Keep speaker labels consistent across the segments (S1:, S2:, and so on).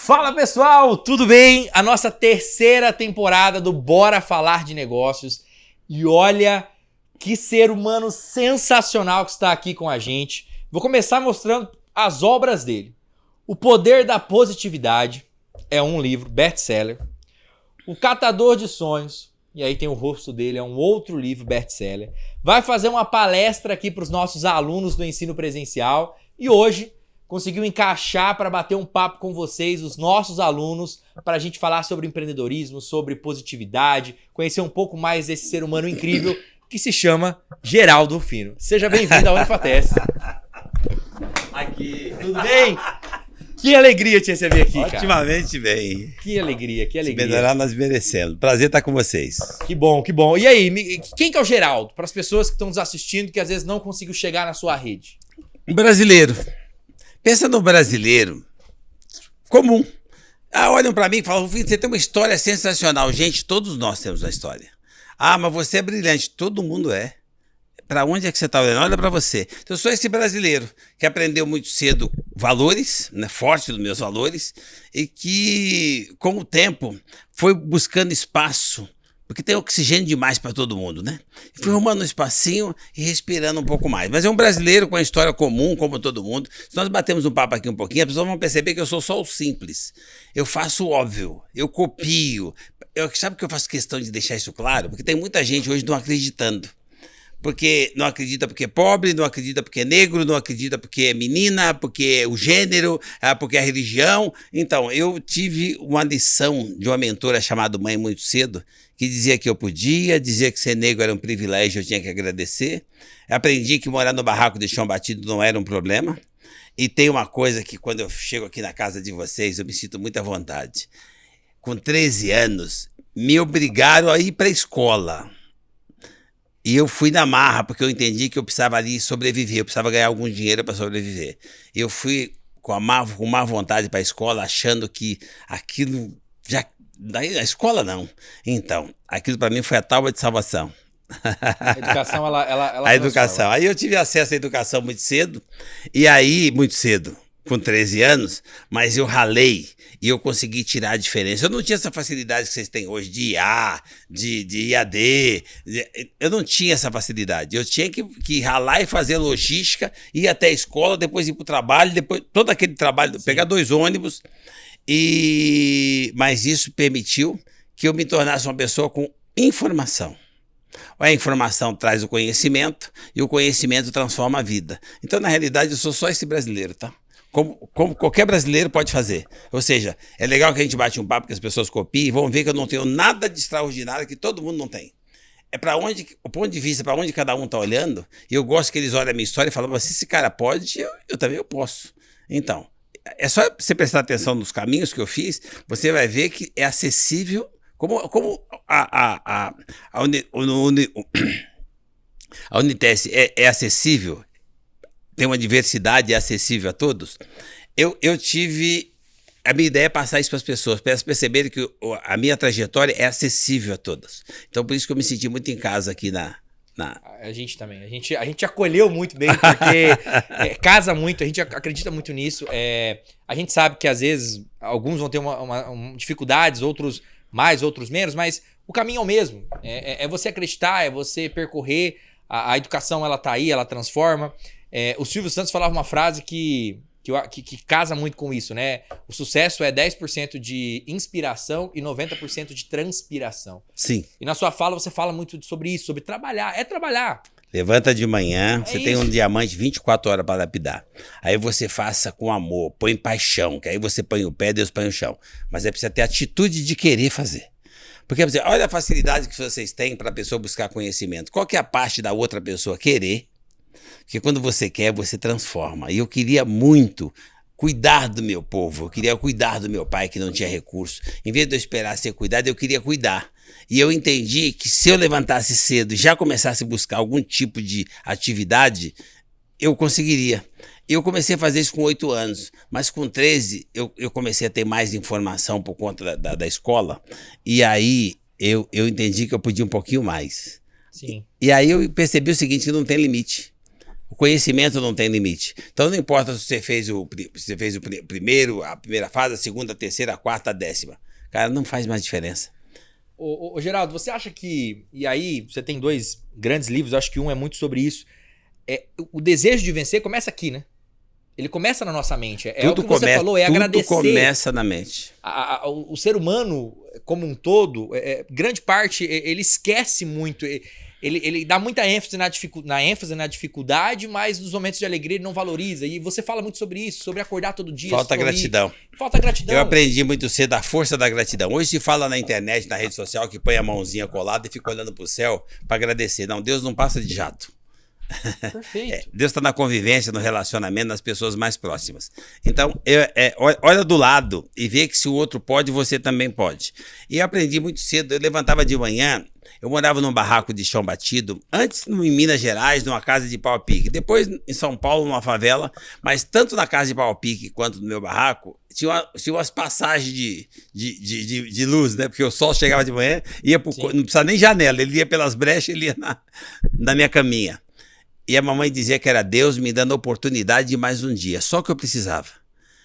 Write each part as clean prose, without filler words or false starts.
S1: Fala pessoal, tudo bem? A nossa terceira temporada do Bora Falar de Negócios. E olha que ser humano sensacional que está aqui com a gente. Vou começar mostrando as obras dele. O Poder da Positividade é um livro best-seller. O Catador de Sonhos, e aí tem o rosto dele, é um outro livro best-seller. Vai fazer uma palestra aqui para os nossos alunos do ensino presencial e hoje conseguiu encaixar para bater um papo com vocês, os nossos alunos, para a gente falar sobre empreendedorismo, sobre positividade, conhecer um pouco mais desse ser humano incrível que se chama Geraldo Rufino. Seja bem-vindo ao Unifatest.
S2: Aqui.
S1: Tudo bem? Que alegria te receber aqui, cara.
S2: Otimamente bem.
S1: Que alegria, que alegria.
S2: Se melhorar, nós merecemos. Prazer estar com vocês.
S1: Que bom, que bom. E aí, quem que é o Geraldo? Para as pessoas que estão nos assistindo que às vezes não conseguiu chegar na sua rede.
S2: Um brasileiro. Pensa no brasileiro comum. Olham para mim e falam, você tem uma história sensacional. Gente, todos nós temos uma história. Mas você é brilhante. Todo mundo é. Para onde é que você está olhando? Olha para você. Então, eu sou esse brasileiro que aprendeu muito cedo valores, né, forte dos meus valores, e que, com o tempo, foi buscando espaço, porque tem oxigênio demais para todo mundo, né? Fui arrumando um espacinho e respirando um pouco mais. Mas é um brasileiro com uma história comum, como todo mundo. Se nós batemos um papo aqui um pouquinho, as pessoas vão perceber que eu sou só o simples. Eu faço o óbvio, eu copio. Sabe que eu faço questão de deixar isso claro? Porque tem muita gente hoje não acreditando. Porque não acredita porque é pobre, não acredita porque é negro, não acredita porque é menina, porque é o gênero, porque é a religião. Então, eu tive uma lição de uma mentora chamada Mãe muito cedo, que dizia que eu podia, dizia que ser negro era um privilégio, eu tinha que agradecer. Aprendi que morar no barraco de chão batido não era um problema. E tem uma coisa que quando eu chego aqui na casa de vocês, eu me sinto muito à vontade. Com 13 anos, me obrigaram a ir para a escola. E eu fui na marra, porque eu entendi que eu precisava ali sobreviver, eu precisava ganhar algum dinheiro para sobreviver. Eu fui com má vontade para a escola, achando que aquilo já... A escola não. Então, aquilo para mim foi a tábua de salvação.
S1: A educação, ela
S2: a educação. Aí eu tive acesso à educação muito cedo, e aí, muito cedo, com 13 anos, mas eu ralei e eu consegui tirar a diferença. Eu não tinha essa facilidade que vocês têm hoje de IA, de IAD. Eu não tinha essa facilidade. Eu tinha que ralar e fazer logística, ir até a escola, depois ir para o trabalho, depois todo aquele trabalho, sim, pegar 2 ônibus. Mas isso permitiu que eu me tornasse uma pessoa com informação. A informação traz o conhecimento e o conhecimento transforma a vida. Então, na realidade, eu sou só esse brasileiro, tá? Como qualquer brasileiro pode fazer. Ou seja, é legal que a gente bate um papo que as pessoas copiem e vão ver que eu não tenho nada de extraordinário que todo mundo não tem. É para onde, o ponto de vista, para onde cada um está olhando, e eu gosto que eles olhem a minha história e falam, se esse cara pode, eu também posso. Então, é só você prestar atenção nos caminhos que eu fiz, você vai ver que é acessível, como a Unitest é acessível, tem uma diversidade, é acessível a todos. Eu tive... A minha ideia é passar isso para as pessoas, para elas perceberem que a minha trajetória é acessível a todas. Então, por isso que eu me senti muito em casa aqui na...
S1: A gente também. A gente acolheu muito bem, porque casa muito, a gente acredita muito nisso. A gente sabe que, às vezes, alguns vão ter dificuldades, outros mais, outros menos, mas o caminho é o mesmo. É você acreditar, é você percorrer. A educação, ela tá aí, ela transforma. O Silvio Santos falava uma frase que casa muito com isso, né? O sucesso é 10% de inspiração e 90% de transpiração.
S2: Sim.
S1: E na sua fala você fala muito sobre isso, sobre trabalhar. É trabalhar.
S2: Levanta de manhã, você tem um diamante 24 horas para lapidar. Aí você faça com amor, põe paixão, que aí você põe o pé, Deus põe o chão. Mas é preciso ter atitude de querer fazer. Porque olha a facilidade que vocês têm para a pessoa buscar conhecimento. Qual que é a parte da outra pessoa querer? Porque quando você quer, você transforma. E eu queria muito cuidar do meu povo. Eu queria cuidar do meu pai que não tinha recurso. Em vez de eu esperar ser cuidado, eu queria cuidar. E eu entendi que se eu levantasse cedo e já começasse a buscar algum tipo de atividade, eu conseguiria. Eu comecei a fazer isso com 8 anos, mas com 13 eu comecei a ter mais informação por conta da escola. E aí eu entendi que eu podia um pouquinho mais.
S1: Sim.
S2: E aí eu percebi o seguinte, que não tem limite. O conhecimento não tem limite. Então não importa se você fez primeiro, a primeira fase, a segunda, a terceira, a quarta, a 10ª. Cara, não faz mais diferença.
S1: Ô, Geraldo, você acha que... E aí, você tem 2 grandes livros, acho que um é muito sobre isso. O desejo de vencer começa aqui, né? Ele começa na nossa mente. O que você falou, é agradecer.
S2: Tudo começa na mente.
S1: O ser humano, como um todo, grande parte, ele esquece muito. Ele dá muita ênfase na dificuldade, mas nos momentos de alegria ele não valoriza. E você fala muito sobre isso, sobre acordar todo dia.
S2: Falta gratidão.
S1: Falta gratidão.
S2: Eu aprendi muito cedo a força da gratidão. Hoje se fala na internet, na rede social, que põe a mãozinha colada e fica olhando pro céu para agradecer. Não, Deus não passa de jato.
S1: Perfeito.
S2: Deus está na convivência, no relacionamento, nas pessoas mais próximas. Então, olha do lado e vê que se o outro pode, você também pode. E eu aprendi muito cedo. Eu levantava de manhã, eu morava num barraco de chão batido, antes em Minas Gerais, numa casa de pau a pique. Depois em São Paulo, numa favela, mas tanto na casa de pau a pique quanto no meu barraco, tinha umas passagens de luz, né? Porque o sol chegava de manhã, não precisava nem janela, ele ia pelas brechas, ele ia na minha caminha. E a mamãe dizia que era Deus me dando a oportunidade de mais um dia. Só que eu precisava.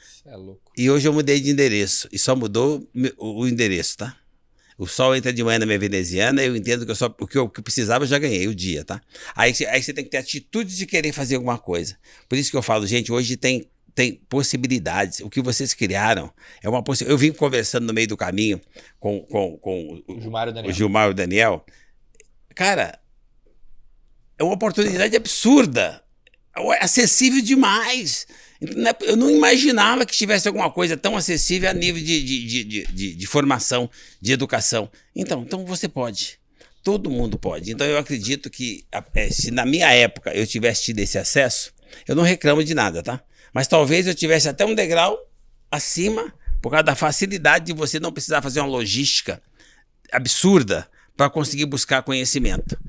S1: Isso é louco.
S2: E hoje eu mudei de endereço. E só mudou o endereço, tá? O sol entra de manhã na minha veneziana, eu entendo que o que eu precisava eu já ganhei o dia, tá? Aí você tem que ter atitude de querer fazer alguma coisa. Por isso que eu falo, gente, hoje tem possibilidades. O que vocês criaram é uma possibilidade. Eu vim conversando no meio do caminho com
S1: o Gilmar e
S2: o Gilmar e o Daniel. Cara... é uma oportunidade absurda, acessível demais. Eu não imaginava que tivesse alguma coisa tão acessível a nível de formação, de educação. Então você pode, todo mundo pode. Então eu acredito que se na minha época eu tivesse tido esse acesso, eu não reclamo de nada, tá? Mas talvez eu tivesse até um degrau acima, por causa da facilidade de você não precisar fazer uma logística absurda para conseguir buscar conhecimento.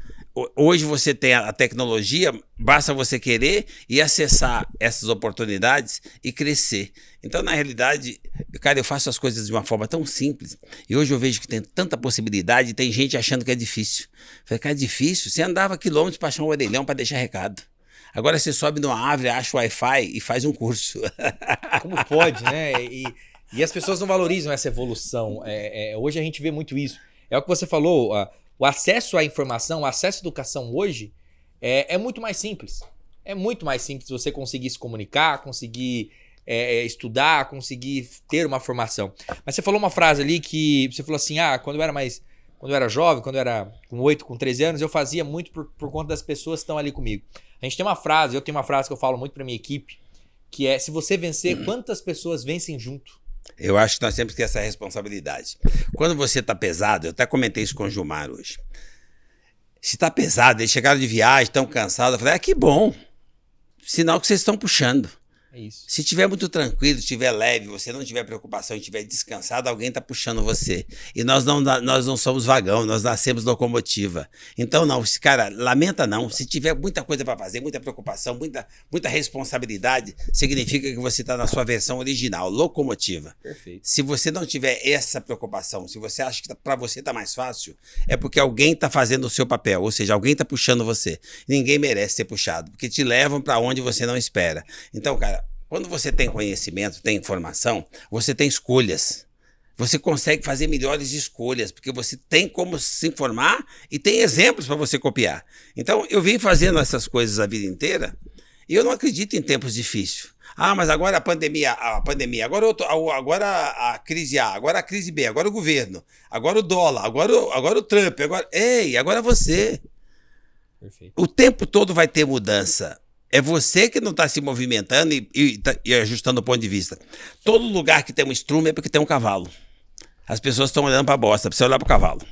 S2: Hoje você tem a tecnologia, basta você querer e acessar essas oportunidades e crescer. Então, na realidade, cara, eu faço as coisas de uma forma tão simples e hoje eu vejo que tem tanta possibilidade e tem gente achando que é difícil. Eu falei, cara, é difícil? Você andava quilômetros para achar um orelhão para deixar recado. Agora você sobe numa árvore, acha o Wi-Fi e faz um curso.
S1: Como pode, né? E as pessoas não valorizam essa evolução. Hoje a gente vê muito isso. É o que você falou, o acesso à informação, o acesso à educação hoje é muito mais simples. É muito mais simples você conseguir se comunicar, conseguir estudar, conseguir ter uma formação. Mas você falou uma frase ali que você falou assim, quando eu era jovem, quando eu era com 8, com 13 anos, eu fazia muito por conta das pessoas que estão ali comigo. A gente tem uma frase, eu tenho uma frase que eu falo muito pra minha equipe, que é, se você vencer, quantas pessoas vencem junto?
S2: Eu acho que nós temos que ter essa responsabilidade. Quando você tá pesado, eu até comentei isso com o Gilmar hoje. Se tá pesado, eles chegaram de viagem, estão cansados, eu falei, que bom. Sinal que vocês estão puxando.
S1: É isso.
S2: Se tiver muito tranquilo, se estiver leve, você não tiver preocupação e estiver descansado, alguém está puxando você. E nós não somos vagão, nós nascemos locomotiva. Então não, cara, lamenta não. Se tiver muita coisa para fazer, muita preocupação, muita responsabilidade, significa que você está na sua versão original, locomotiva.
S1: Perfeito.
S2: Se você não tiver essa preocupação, se você acha que para você está mais fácil, é porque alguém está fazendo o seu papel, ou seja, alguém está puxando você. Ninguém merece ser puxado, porque te levam para onde você não espera. Então, cara, quando você tem conhecimento, tem informação, você tem escolhas. Você consegue fazer melhores escolhas, porque você tem como se informar e tem exemplos para você copiar. Então, eu vim fazendo essas coisas a vida inteira e eu não acredito em tempos difíceis. Mas agora a pandemia, agora a crise A, agora a crise B, agora o governo, agora o dólar, agora o Trump, agora você.
S1: Perfeito.
S2: O tempo todo vai ter mudança. É você que não está se movimentando e ajustando o ponto de vista. Todo lugar que tem um estrume é porque tem um cavalo. As pessoas estão olhando para a bosta, precisa olhar para o cavalo.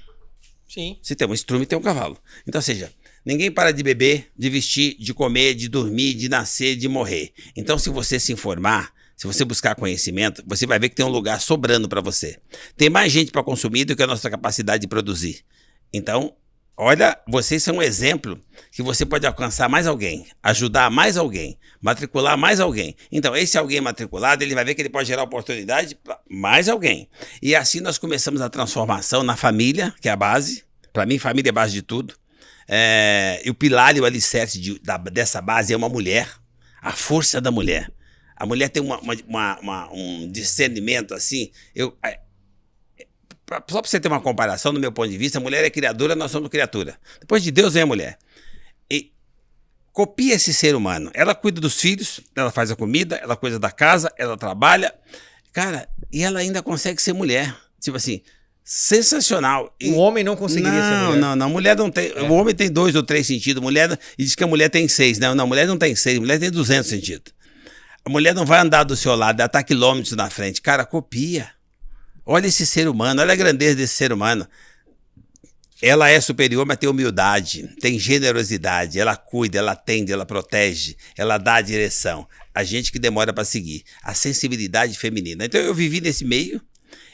S1: Sim.
S2: Se tem um estrume, tem um cavalo. Então, ou seja, ninguém para de beber, de vestir, de comer, de dormir, de nascer, de morrer. Então, se você se informar, se você buscar conhecimento, você vai ver que tem um lugar sobrando para você. Tem mais gente para consumir do que a nossa capacidade de produzir. Então, olha, vocês são um exemplo que você pode alcançar mais alguém, ajudar mais alguém, matricular mais alguém. Então, esse alguém matriculado, ele vai ver que ele pode gerar oportunidade para mais alguém. E assim nós começamos a transformação na família, que é a base. Para mim, família é a base de tudo. E o pilar e o alicerce dessa base é uma mulher, a força da mulher. A mulher tem um discernimento assim. Só para você ter uma comparação, do meu ponto de vista, a mulher é criadora, nós somos criatura. Depois de Deus vem a mulher. E copia esse ser humano. Ela cuida dos filhos, ela faz a comida, ela cuida da casa, ela trabalha. Cara, e ela ainda consegue ser mulher. Tipo assim, sensacional.
S1: O homem não conseguiria ser mulher.
S2: Não. A mulher não tem. O homem tem 2 ou 3 sentidos. E diz que a mulher tem 6. Não, a mulher não tem 6. A mulher tem 200 sentidos. A mulher não vai andar do seu lado, ela tá quilômetros na frente. Cara, copia. Olha esse ser humano, olha a grandeza desse ser humano. Ela é superior, mas tem humildade, tem generosidade, ela cuida, ela atende, ela protege, ela dá a direção. A gente que demora para seguir. A sensibilidade feminina. Então eu vivi nesse meio,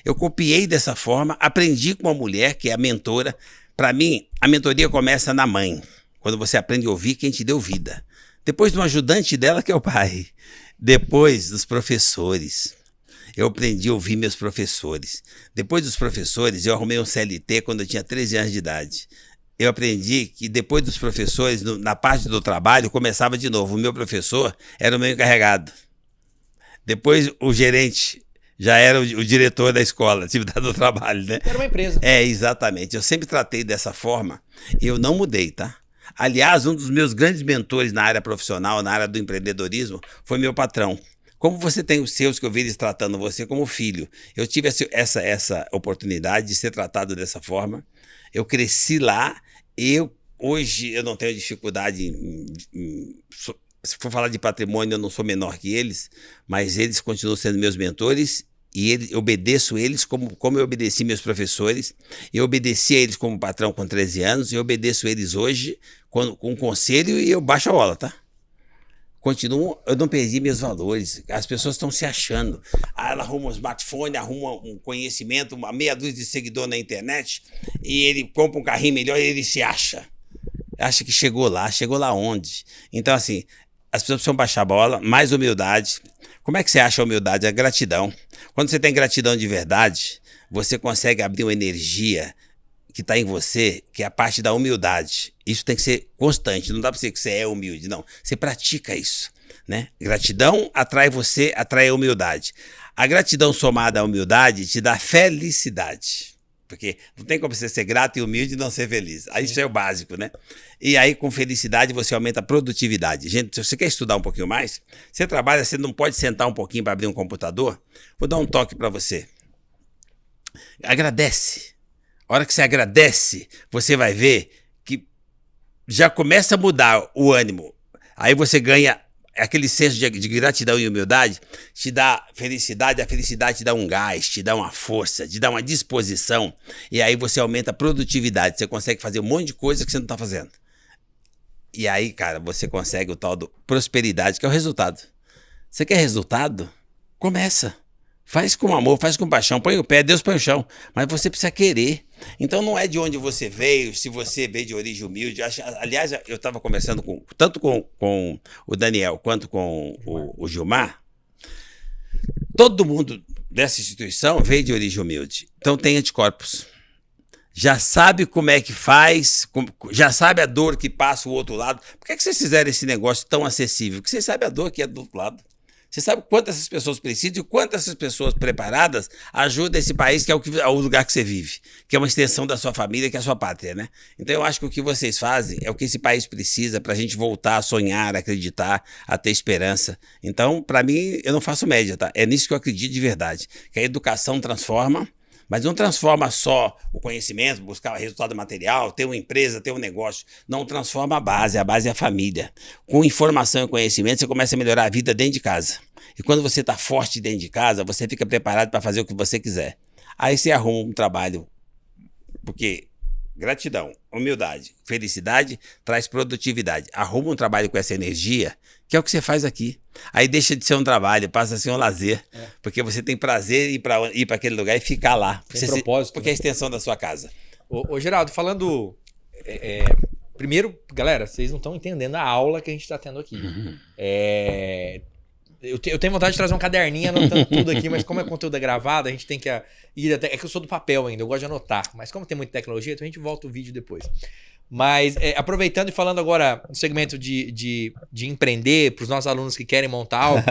S2: eu copiei dessa forma, aprendi com uma mulher que é a mentora. Para mim, a mentoria começa na mãe, quando você aprende a ouvir quem te deu vida. Depois de um ajudante dela, que é o pai. Depois dos professores. Eu aprendi a ouvir meus professores. Depois dos professores, eu arrumei um CLT quando eu tinha 13 anos de idade. Eu aprendi que depois dos professores, na parte do trabalho, começava de novo. O meu professor era o meu encarregado. Depois o gerente já era o diretor da escola, atividade do trabalho, né?
S1: Era uma empresa.
S2: Exatamente. Eu sempre tratei dessa forma e eu não mudei, tá? Aliás, um dos meus grandes mentores na área profissional, na área do empreendedorismo, foi meu patrão. Como você tem os seus que eu vi eles tratando você como filho. Eu tive essa oportunidade de ser tratado dessa forma. Eu cresci lá. Hoje eu não tenho dificuldade se for falar de patrimônio, eu não sou menor que eles, mas eles continuam sendo meus mentores. E eu obedeço eles como eu obedeci meus professores. Eu obedeci a eles como patrão com 13 anos. Eu obedeço eles hoje com um conselho e eu baixo a bola, tá? Continuo, eu não perdi meus valores. As pessoas estão se achando. Ela arruma um smartphone, arruma um conhecimento, uma meia dúzia de seguidor na internet e ele compra um carrinho melhor e ele se acha. Acha que chegou lá onde? Então assim, as pessoas precisam baixar a bola, mais humildade. Como é que você acha a humildade? A gratidão. Quando você tem gratidão de verdade, você consegue abrir uma energia que está em você, que é a parte da humildade. Isso tem que ser constante, não dá para ser que você é humilde, não. Você pratica isso, né? Gratidão atrai a humildade. A gratidão somada à humildade te dá felicidade. Porque não tem como você ser grato e humilde e não ser feliz. Aí isso é o básico, né? E aí, com felicidade, você aumenta a produtividade. Gente, se você quer estudar um pouquinho mais, você trabalha, você não pode sentar um pouquinho para abrir um computador? Vou dar um toque para você. Agradece. A hora que você agradece, você vai ver que já começa a mudar o ânimo. Aí você ganha aquele senso de gratidão e humildade, te dá felicidade, a felicidade te dá um gás, te dá uma força, te dá uma disposição. E aí você aumenta a produtividade, você consegue fazer um monte de coisa que você não está fazendo. E aí, cara, você consegue o tal do prosperidade, que é o resultado. Você quer resultado? Começa. Faz com amor, faz com paixão, põe o pé, Deus põe o chão. Mas você precisa querer. Então não é de onde você veio, se você veio de origem humilde. Aliás, eu estava conversando tanto com o Daniel quanto com o Gilmar. Todo mundo dessa instituição veio de origem humilde. Então tem anticorpos. Já sabe como é que faz, já sabe a dor que passa o outro lado. Por que vocês fizeram esse negócio tão acessível? Porque vocês sabem a dor que é do outro lado. Você sabe quantas essas pessoas precisam e quantas essas pessoas preparadas ajudam esse país, que é o lugar que você vive, que é uma extensão da sua família, que é a sua pátria, né? Então eu acho que o que vocês fazem é o que esse país precisa para a gente voltar a sonhar, a acreditar, a ter esperança. Então, para mim, eu não faço média, tá? É nisso que eu acredito de verdade, que a educação transforma, mas não transforma só o conhecimento, buscar resultado material, ter uma empresa, ter um negócio. Não transforma a base é a família. Com informação e conhecimento, você começa a melhorar a vida dentro de casa. E quando você está forte dentro de casa, você fica preparado para fazer o que você quiser. Aí você arruma um trabalho, porque gratidão, humildade, felicidade traz produtividade. Arruma um trabalho com essa energia, que é o que você faz aqui. Aí deixa de ser um trabalho, passa a ser um lazer. Porque você tem prazer em ir para aquele lugar e ficar lá.
S1: Tem propósito.
S2: Porque é a extensão da sua casa.
S1: Ô Geraldo, falando... primeiro, galera, vocês não estão entendendo a aula que a gente está tendo aqui. Eu tenho vontade de trazer um caderninho anotando tudo aqui, mas como é conteúdo gravado, a gente tem que ir até... É que eu sou do papel ainda, eu gosto de anotar. Mas como tem muita tecnologia, então a gente volta o vídeo depois. Mas aproveitando e falando agora no segmento de empreender, para os nossos alunos que querem montar algo,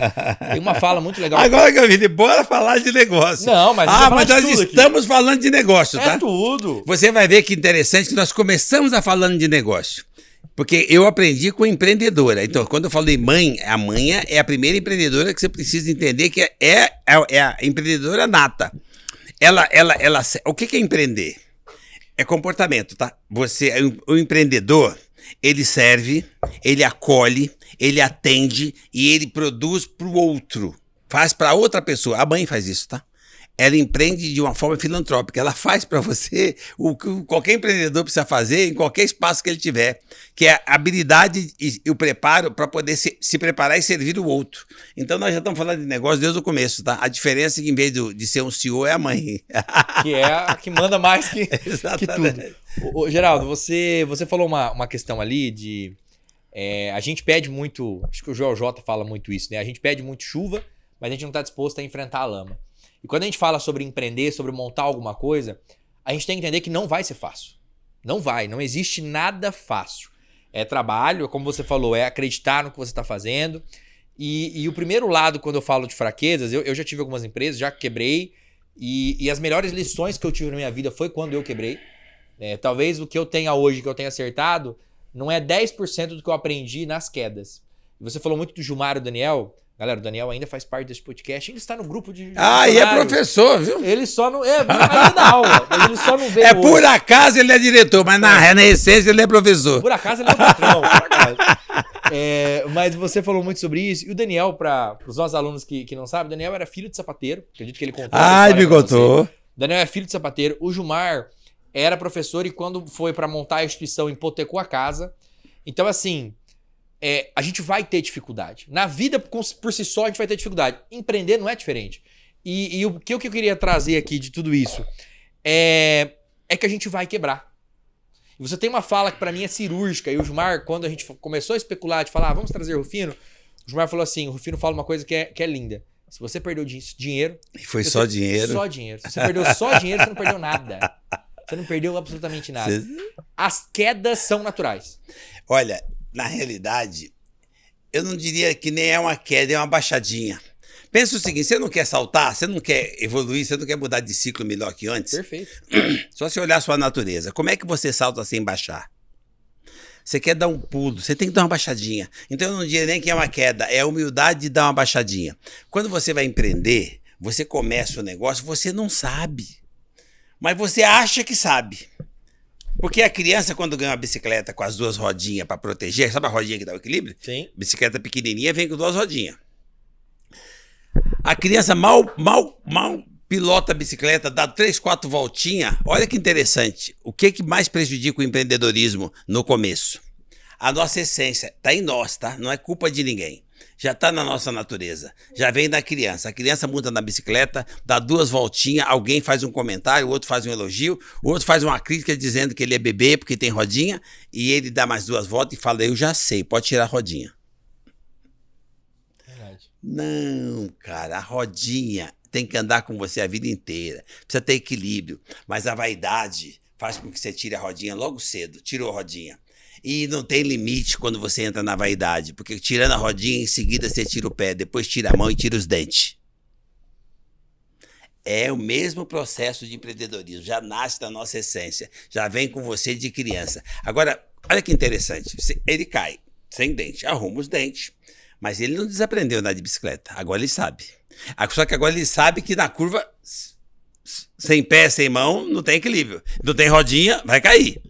S1: tem uma fala muito legal.
S2: Agora que eu vi, bora falar de negócio.
S1: Não, mas
S2: mas nós estamos falando de negócio, tá?
S1: É tudo.
S2: Você vai ver que interessante que nós começamos a falando de negócio. Porque eu aprendi com empreendedora. Então, quando eu falei mãe, a mãe é a primeira empreendedora que você precisa entender que é a empreendedora nata. O que é empreender? É comportamento, tá? O empreendedor, ele serve, ele acolhe, ele atende e ele produz para o outro. Faz para outra pessoa. A mãe faz isso, tá? Ela empreende de uma forma filantrópica. Ela faz para você o que qualquer empreendedor precisa fazer em qualquer espaço que ele tiver, que é a habilidade e o preparo para poder se preparar e servir o outro. Então, nós já estamos falando de negócio desde o começo, tá? A diferença é que, em vez de ser um CEO, é a mãe.
S1: Que é a que manda mais que tudo. Ô, Geraldo, você falou uma questão ali de... a gente pede muito... Acho que o Joel J fala muito isso, né? A gente pede muito chuva, mas a gente não está disposto a enfrentar a lama. E quando a gente fala sobre empreender, sobre montar alguma coisa, a gente tem que entender que não vai ser fácil. Não vai, não existe nada fácil. É trabalho, como você falou, é acreditar no que você está fazendo. E o primeiro lado, quando eu falo de fraquezas, eu já tive algumas empresas, já quebrei. E as melhores lições que eu tive na minha vida foi quando eu quebrei. Talvez o que eu tenha hoje, que eu tenha acertado, não é 10% do que eu aprendi nas quedas. E você falou muito do Gilmar e do Daniel. Galera, o Daniel ainda faz parte desse podcast, ainda está no grupo de...
S2: e é professor, viu?
S1: Ele só não... ainda dá aula, mas ele só não veio
S2: por
S1: hoje.
S2: acaso ele é diretor, mas na essência ele é professor.
S1: Por acaso ele é o patrão, por acaso. Mas você falou muito sobre isso. E o Daniel, para os nossos alunos que não sabem, o Daniel era filho de sapateiro. Acredito que ele contou.
S2: Me contou.
S1: O Daniel é filho de sapateiro. O Gilmar era professor e quando foi para montar a instituição, hipotecou a casa. Então, assim... a gente vai ter dificuldade. Na vida, por si só, a gente vai ter dificuldade. Empreender não é diferente. E o que eu queria trazer aqui de tudo isso é que a gente vai quebrar. E você tem uma fala que pra mim é cirúrgica. E o Gilmar, quando a gente começou a especular, de falar, vamos trazer o Rufino, o Gilmar falou assim, o Rufino fala uma coisa que é linda. Se você perdeu dinheiro...
S2: E foi só dinheiro?
S1: Só dinheiro. Se você perdeu só dinheiro, você não perdeu nada. Você não perdeu absolutamente nada. As quedas são naturais.
S2: Olha... Na realidade, eu não diria que nem é uma queda, é uma baixadinha. Pensa o seguinte, você não quer saltar, você não quer evoluir, você não quer mudar de ciclo melhor que antes?
S1: Perfeito.
S2: Só se olhar a sua natureza. Como é que você salta sem baixar? Você quer dar um pulo, você tem que dar uma baixadinha. Então eu não diria nem que é uma queda, é a humildade de dar uma baixadinha. Quando você vai empreender, você começa o negócio, você não sabe. Mas você acha que sabe. Porque a criança, quando ganha uma bicicleta com as duas rodinhas para proteger, sabe a rodinha que dá o equilíbrio?
S1: Sim.
S2: Bicicleta pequenininha vem com duas rodinhas. A criança mal pilota a bicicleta, dá 3, 4 voltinhas. Olha que interessante. O que mais prejudica o empreendedorismo no começo? A nossa essência. Está em nós, tá? Não é culpa de ninguém. Já está na nossa natureza, já vem da criança. A criança monta na bicicleta, dá 2 voltinhas, alguém faz um comentário, o outro faz um elogio, o outro faz uma crítica dizendo que ele é bebê porque tem rodinha, e ele dá mais 2 voltas e fala, eu já sei, pode tirar a rodinha.
S1: Verdade.
S2: Não, cara, a rodinha tem que andar com você a vida inteira. Precisa ter equilíbrio, mas a vaidade faz com que você tire a rodinha logo cedo. Tirou a rodinha. E não tem limite quando você entra na vaidade, porque tirando a rodinha, em seguida você tira o pé, depois tira a mão e tira os dentes. É o mesmo processo de empreendedorismo, já nasce da nossa essência, já vem com você de criança. Agora, olha que interessante, ele cai sem dente, arruma os dentes, mas ele não desaprendeu a andar de bicicleta, agora ele sabe. Só que agora ele sabe que na curva, sem pé, sem mão, não tem equilíbrio, não tem rodinha, vai cair.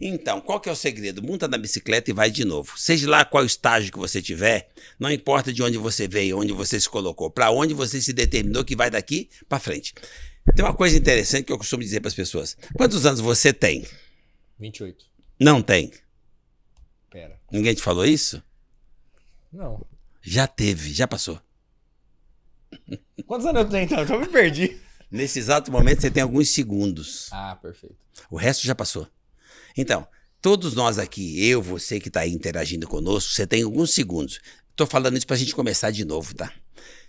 S2: Então, qual que é o segredo? Monta na bicicleta e vai de novo. Seja lá qual estágio que você tiver, não importa de onde você veio, onde você se colocou, para onde você se determinou que vai daqui para frente. Tem uma coisa interessante que eu costumo dizer para as pessoas. Quantos anos você tem?
S1: 28.
S2: Não tem.
S1: Pera.
S2: Ninguém te falou isso?
S1: Não.
S2: Já teve, já passou.
S1: Quantos anos eu tenho então? Eu me perdi.
S2: Nesse exato momento você tem alguns segundos.
S1: Ah, perfeito.
S2: O resto já passou. Então, todos nós aqui, eu, você que está aí interagindo conosco, você tem alguns segundos. Estou falando isso para a gente começar de novo, tá?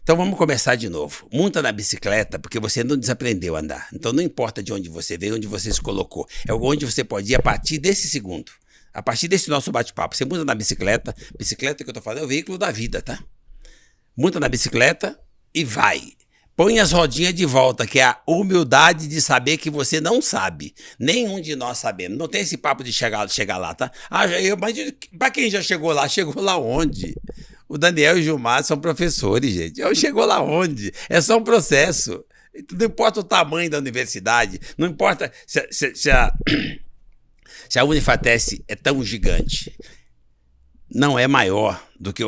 S2: Então vamos começar de novo. Monta na bicicleta porque você não desaprendeu a andar. Então não importa de onde você veio, onde você se colocou. É onde você pode ir a partir desse segundo. A partir desse nosso bate-papo, você monta na bicicleta. Bicicleta que eu tô falando é o veículo da vida, tá? Monta na bicicleta e vai. Põe as rodinhas de volta, que é a humildade de saber que você não sabe. Nenhum de nós sabemos. Não tem esse papo de chegar lá, tá? Mas pra quem já chegou lá onde? O Daniel e o Gilmar são professores, gente. Chegou lá onde? É só um processo. Não importa o tamanho da universidade, não importa se a Unifatesc é tão gigante. Não é maior do que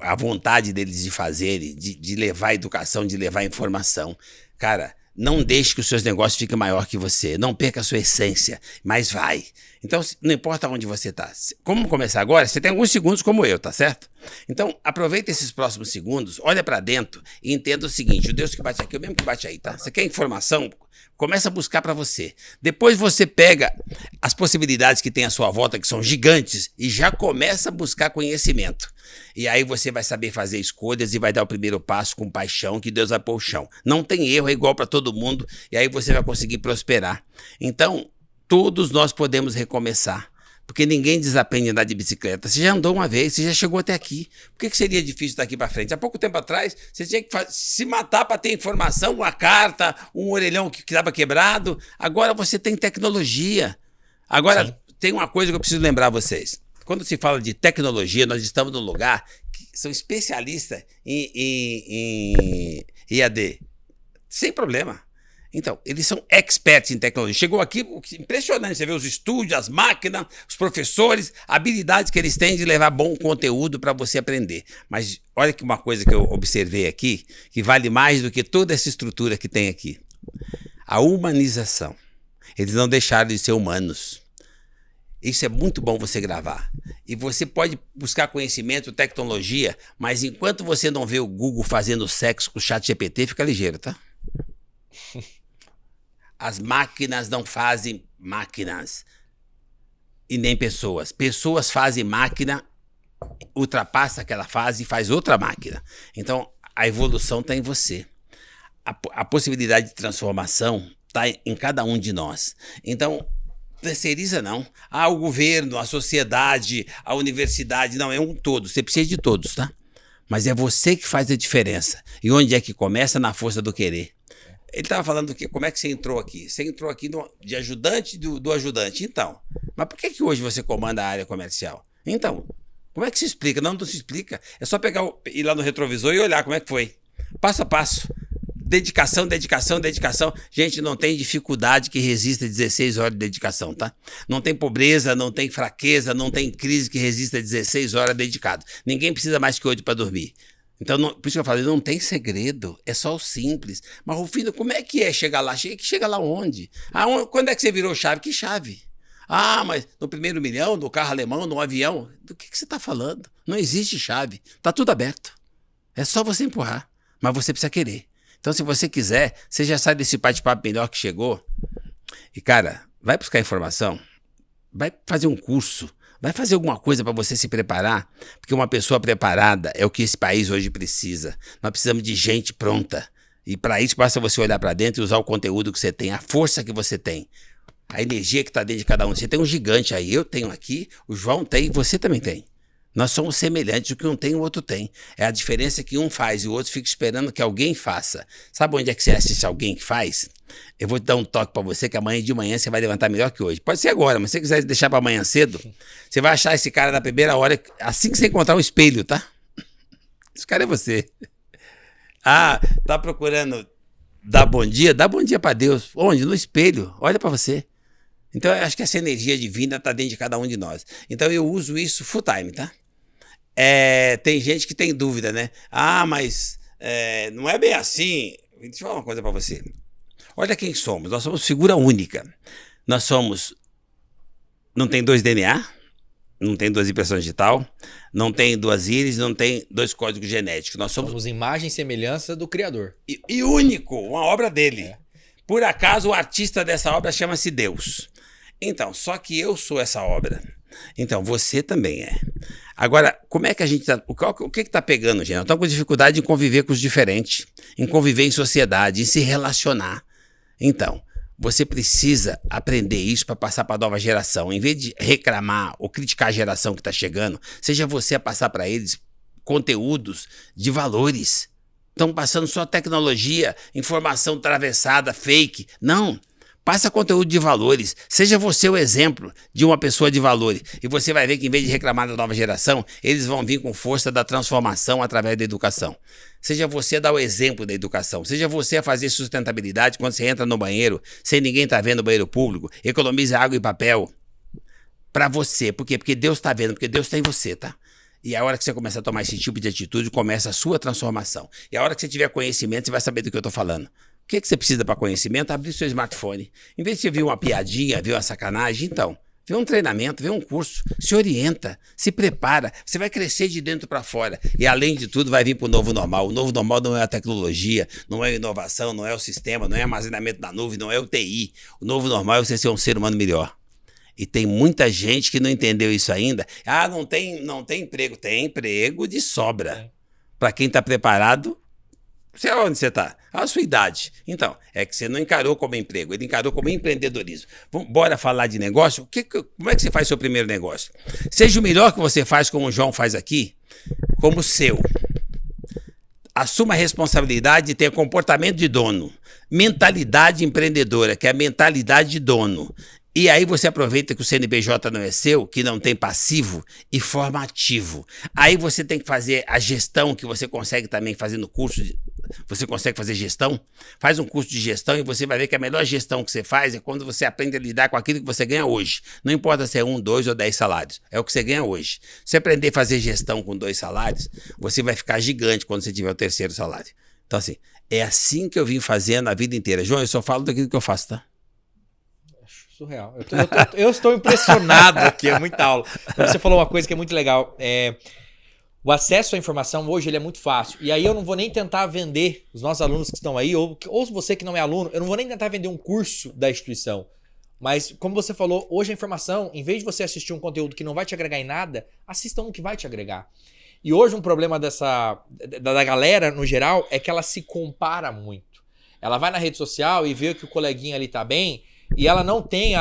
S2: a vontade deles de fazerem, de levar educação, de levar informação. Cara, não deixe que os seus negócios fiquem maior que você. Não perca a sua essência, mas vai. Então, não importa onde você está. Como começar agora? Você tem alguns segundos como eu, tá certo? Então, aproveita esses próximos segundos, olha para dentro e entenda o seguinte: o Deus que bate aqui é o mesmo que bate aí, tá? Você quer informação? Começa a buscar para você. Depois você pega as possibilidades que tem à sua volta, que são gigantes, e já começa a buscar conhecimento. E aí você vai saber fazer escolhas e vai dar o primeiro passo com paixão, que Deus vai pôr o chão. Não tem erro, é igual para todo mundo, e aí você vai conseguir prosperar. Então, todos nós podemos recomeçar, porque ninguém desaprende a andar de bicicleta. Você já andou uma vez, você já chegou até aqui. Por que seria difícil daqui para frente? Há pouco tempo atrás, você tinha que se matar para ter informação, uma carta, um orelhão que estava quebrado. Agora você tem tecnologia. Agora, sim, tem uma coisa que eu preciso lembrar vocês. Quando se fala de tecnologia, nós estamos num lugar que são especialistas em EAD. Sem problema. Então, eles são experts em tecnologia. Chegou aqui, impressionante, você vê os estúdios, as máquinas, os professores, a habilidade que eles têm de levar bom conteúdo para você aprender. Mas olha que uma coisa que eu observei aqui, que vale mais do que toda essa estrutura que tem aqui. A humanização. Eles não deixaram de ser humanos. Isso é muito bom você gravar. E você pode buscar conhecimento, tecnologia, mas enquanto você não vê o Google fazendo sexo com o ChatGPT, fica ligeiro, tá? As máquinas não fazem máquinas e nem pessoas. Pessoas fazem máquina, ultrapassa aquela fase e faz outra máquina. Então, a evolução está em você. A possibilidade de transformação está em cada um de nós. Então, terceiriza não. O governo, a sociedade, a universidade, não, é um todo. Você precisa de todos, tá? Mas é você que faz a diferença. E onde é que começa? Na força do querer. Ele estava falando do que, como é que você entrou aqui? Você entrou aqui de ajudante do ajudante. Então, mas por que hoje você comanda a área comercial? Então, como é que se explica? Não se explica. É só ir lá no retrovisor e olhar como é que foi. Passo a passo. Dedicação, dedicação, dedicação. Gente, não tem dificuldade que resista a 16 horas de dedicação, tá? Não tem pobreza, não tem fraqueza, não tem crise que resista a 16 horas dedicado. Ninguém precisa mais que 8 para dormir. Então, por isso que eu falei, não tem segredo, é só o simples. Mas, Rufino, como é que é chegar lá? Chega lá onde? Quando é que você virou chave? Que chave? Mas no primeiro milhão, no carro alemão, no avião. Do que você está falando? Não existe chave, está tudo aberto. É só você empurrar, mas você precisa querer. Então, se você quiser, você já sai desse bate-papo melhor que chegou. E, cara, vai buscar informação, vai fazer um curso, vai fazer alguma coisa para você se preparar, porque uma pessoa preparada é o que esse país hoje precisa. Nós precisamos de gente pronta. E para isso basta você olhar para dentro e usar o conteúdo que você tem, a força que você tem, a energia que está dentro de cada um. Você tem um gigante aí, eu tenho aqui, o João tem, você também tem. Nós somos semelhantes, o que um tem, o outro tem. É a diferença que um faz e o outro fica esperando que alguém faça. Sabe onde é que você assiste alguém que faz? Eu vou te dar um toque para você que amanhã de manhã você vai levantar melhor que hoje. Pode ser agora, mas se você quiser deixar para amanhã cedo, você vai achar esse cara na primeira hora, assim que você encontrar um espelho, tá? Esse cara é você. Tá procurando dar bom dia? Dá bom dia para Deus. Onde? No espelho. Olha para você. Então eu acho que essa energia divina tá dentro de cada um de nós. Então eu uso isso full time, tá? Tem gente que tem dúvida, né? Mas não é bem assim. Deixa eu falar uma coisa para você. Olha quem somos. Nós somos figura única. Nós somos... Não tem 2 DNA, não tem 2 impressões digital, não tem 2 íris, não tem 2 códigos genéticos. Nós somos imagem e semelhança do Criador. E único, uma obra dele. Por acaso o artista dessa obra chama-se Deus. Então, só que eu sou essa obra. Então, você também é. Agora, como é que a gente tá... O que tá pegando, gente? Nós estamos com dificuldade em conviver com os diferentes, em conviver em sociedade, em se relacionar. Então, Você precisa aprender isso para passar para a nova geração. Em vez de reclamar ou criticar a geração que está chegando, seja você a passar para eles conteúdos de valores. Estão passando só tecnologia, informação atravessada, fake. Não. Passa conteúdo de valores. Seja você o exemplo de uma pessoa de valores. E você vai ver que, em vez de reclamar da nova geração, eles vão vir com força da transformação através da educação. Seja você a dar o exemplo da educação. Seja você a fazer sustentabilidade quando você entra no banheiro, sem ninguém estar vendo o banheiro público. Economize água e papel. Para você. Por quê? Porque Deus está vendo, porque Deus está em você, tá? E a hora que você começa a tomar esse tipo de atitude, começa a sua transformação. E a hora que você tiver conhecimento, você vai saber do que eu estou falando. O que você precisa para conhecimento? Abrir seu smartphone. Em vez de você ver uma piadinha, ver uma sacanagem, então, vê um treinamento, vê um curso, se orienta, se prepara, você vai crescer de dentro para fora. E além de tudo, vai vir para o novo normal. O novo normal não é a tecnologia, não é a inovação, não é o sistema, não é armazenamento na nuvem, não é o TI. O novo normal é você ser um ser humano melhor. E tem muita gente que não entendeu isso ainda. Ah, não tem emprego. Tem emprego de sobra. Para quem está preparado, você onde você está? A sua idade. Então, é que você não encarou como emprego, ele encarou como empreendedorismo. Bora falar de negócio? Como é que você faz seu primeiro negócio? Seja o melhor que você faz, como o João faz aqui, como seu. Assuma a responsabilidade de ter comportamento de dono. Mentalidade empreendedora, que é a mentalidade de dono. E aí você aproveita que o CNPJ não é seu, que não tem passivo, e forma ativo. Aí você tem que fazer a gestão que você consegue também fazendo curso. Você consegue fazer gestão? Faz um curso de gestão e você vai ver que a melhor gestão que você faz é quando você aprende a lidar com aquilo que você ganha hoje. Não importa se é 1, 2 ou 10 salários. É o que você ganha hoje. Se você aprender a fazer gestão com 2 salários, você vai ficar gigante quando você tiver o 3º salário. Então assim, é assim que eu vim fazendo a vida inteira. João, eu só falo daquilo que eu faço, tá?
S1: Surreal. Eu estou impressionado aqui, é muita aula. Você falou uma coisa que é muito legal. O acesso à informação hoje ele é muito fácil. E aí eu não vou nem tentar vender os nossos alunos que estão aí, ou você que não é aluno, eu não vou nem tentar vender um curso da instituição. Mas, como você falou, hoje a informação, em vez de você assistir um conteúdo que não vai te agregar em nada, assista um que vai te agregar. E hoje um problema da galera, no geral, é que ela se compara muito. Ela vai na rede social e vê que o coleguinha ali tá bem, e ela não tem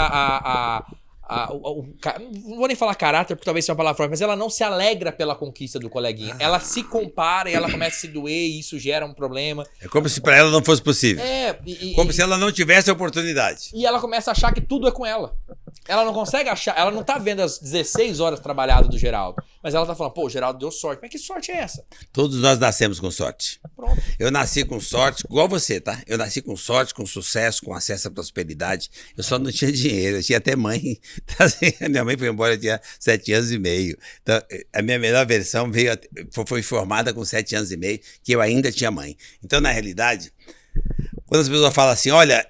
S1: não vou nem falar caráter, porque talvez seja uma palavra forte, mas ela não se alegra pela conquista do coleguinha. Ela se compara e ela começa a se doer e isso gera um problema.
S2: É como se para ela não fosse possível. Como se ela não tivesse a oportunidade.
S1: E ela começa a achar que tudo é com ela. Ela não consegue achar, ela não tá vendo as 16 horas trabalhadas do Geraldo, mas ela tá falando, pô, o Geraldo deu sorte. Mas que sorte é essa?
S2: Todos nós nascemos com sorte.
S1: Pronto.
S2: Eu nasci com sorte, igual você, tá? Eu nasci com sorte, com sucesso, com acesso à prosperidade. Eu só não tinha dinheiro, eu tinha até mãe. Minha mãe foi embora, eu tinha 7 anos e meio. Então, a minha melhor versão foi formada com 7 anos e meio, que eu ainda tinha mãe. Então, na realidade, quando as pessoas falam assim, olha,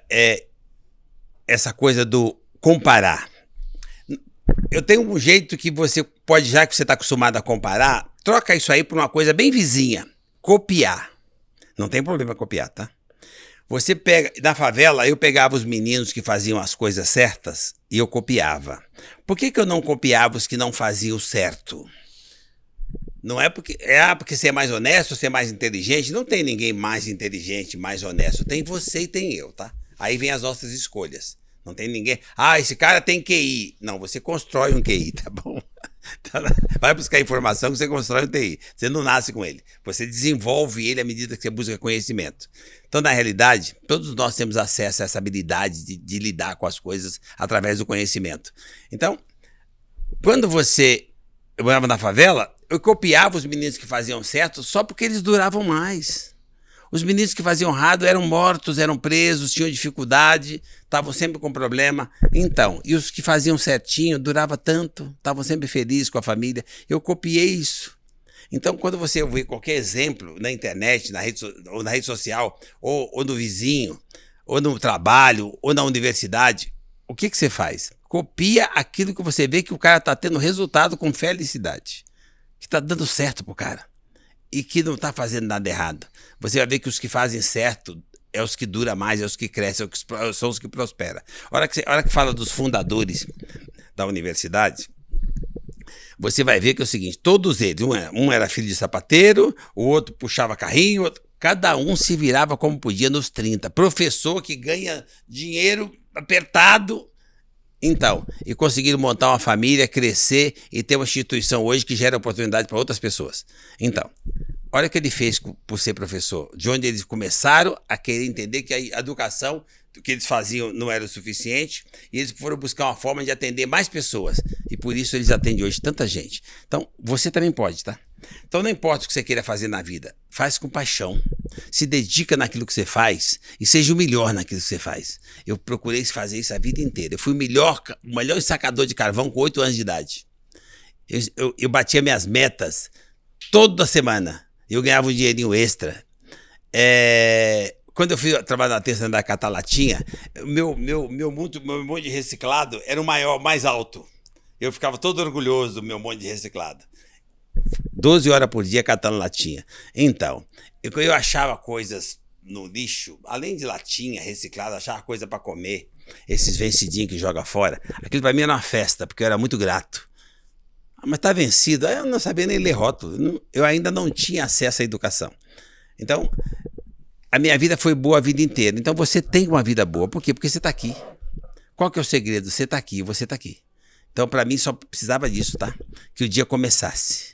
S2: essa coisa do comparar. Eu tenho um jeito que você pode, já que você está acostumado a comparar, troca isso aí por uma coisa bem vizinha. Copiar. Não tem problema copiar, tá? Você pega, na favela, eu pegava os meninos que faziam as coisas certas e eu copiava. Por que eu não copiava os que não faziam certo? Não é porque você é mais honesto, você é mais inteligente. Não tem ninguém mais inteligente, mais honesto. Tem você e tem eu, tá? Aí vem as nossas escolhas. Não tem ninguém. Ah, esse cara tem QI. Não, você constrói um QI, tá bom? Vai buscar informação que você constrói um TI. Você não nasce com ele. Você desenvolve ele à medida que você busca conhecimento. Então, na realidade, todos nós temos acesso a essa habilidade de lidar com as coisas através do conhecimento. Então, quando eu morava na favela, eu copiava os meninos que faziam certo só porque eles duravam mais. Os meninos que faziam errado eram mortos, eram presos, tinham dificuldade, estavam sempre com problema. Então, e os que faziam certinho, durava tanto, estavam sempre felizes com a família. Eu copiei isso. Então, quando você vê qualquer exemplo na internet, ou na rede social, ou no vizinho, ou no trabalho, ou na universidade, o que você faz? Copia aquilo que você vê que o cara está tendo resultado com felicidade, que está dando certo pro cara. E que não está fazendo nada errado. Você vai ver que os que fazem certo é os que duram mais, é os que crescem, são os que prosperam. A hora que fala dos fundadores da universidade, você vai ver que é o seguinte, todos eles, um era filho de sapateiro, o outro puxava carrinho, Cada um se virava como podia nos 30. Professor que ganha dinheiro apertado. Então, e conseguiram montar uma família, crescer e ter uma instituição hoje que gera oportunidade para outras pessoas. Então, olha o que ele fez por ser professor. De onde eles começaram a querer entender que a educação, o que eles faziam não era o suficiente, e eles foram buscar uma forma de atender mais pessoas. E por isso eles atendem hoje tanta gente. Então, você também pode, tá? Então, não importa o que você queira fazer na vida, faz com paixão. Se dedica naquilo que você faz e seja o melhor naquilo que você faz. Eu procurei fazer isso a vida inteira. Eu fui o melhor sacador de carvão com 8 anos de idade. Eu batia minhas metas toda semana. Eu ganhava um dinheirinho extra. Quando eu fui trabalhar na terça da Catalatinha, meu monte de reciclado era o maior, mais alto. Eu ficava todo orgulhoso do meu monte de reciclado. 12 horas por dia catando latinha. Então, eu achava coisas no lixo, além de latinha reciclada, achava coisa para comer, esses vencidinhos que joga fora. Aquilo para mim era uma festa, porque eu era muito grato. Mas tá vencido, eu não sabia nem ler rótulo, eu ainda não tinha acesso à educação. Então, a minha vida foi boa a vida inteira. Então você tem uma vida boa, por quê? Porque você tá aqui. Qual que é o segredo? Você tá aqui, você tá aqui. Então, para mim, só precisava disso, tá? Que o dia começasse.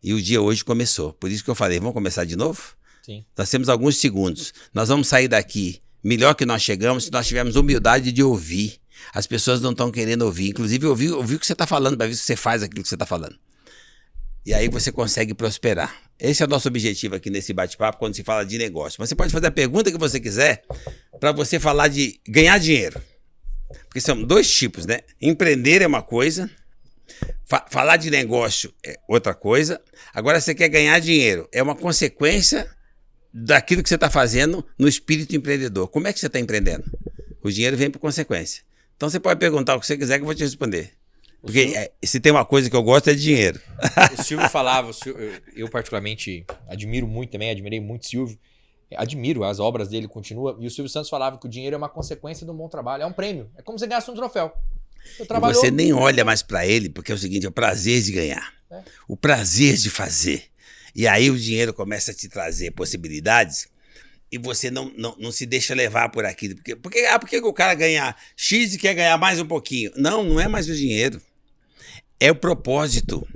S2: E o dia hoje começou. Por isso que eu falei, vamos começar de novo?
S1: Sim.
S2: Nós temos alguns segundos. Nós vamos sair daqui melhor que nós chegamos se nós tivermos humildade de ouvir. As pessoas não estão querendo ouvir. Inclusive, ouvir o que você está falando, para ver se você faz aquilo que você está falando. E aí você consegue prosperar. Esse é o nosso objetivo aqui nesse bate-papo, quando se fala de negócio. Mas você pode fazer a pergunta que você quiser para você falar de ganhar dinheiro. Porque são dois tipos, né? Empreender é uma coisa... Falar de negócio é outra coisa. Agora você quer ganhar dinheiro. É uma consequência daquilo que você está fazendo no espírito empreendedor. Como é que você está empreendendo? O dinheiro vem por consequência. Então você pode perguntar o que você quiser que eu vou te responder. Porque se tem uma coisa que eu gosto é de dinheiro.
S1: O Silvio falava, eu particularmente admiro muito também, admirei muito o Silvio. Admiro, as obras dele continuam. E o Silvio Santos falava que o dinheiro é uma consequência de um bom trabalho. É um prêmio. É como você ganhasse um troféu.
S2: E você nem olha mais para ele, porque é o seguinte, é o prazer de ganhar. O prazer de fazer. E aí o dinheiro começa a te trazer possibilidades e você não se deixa levar por aquilo. Por que o cara ganha X e quer ganhar mais um pouquinho? Não é mais o dinheiro. É o propósito.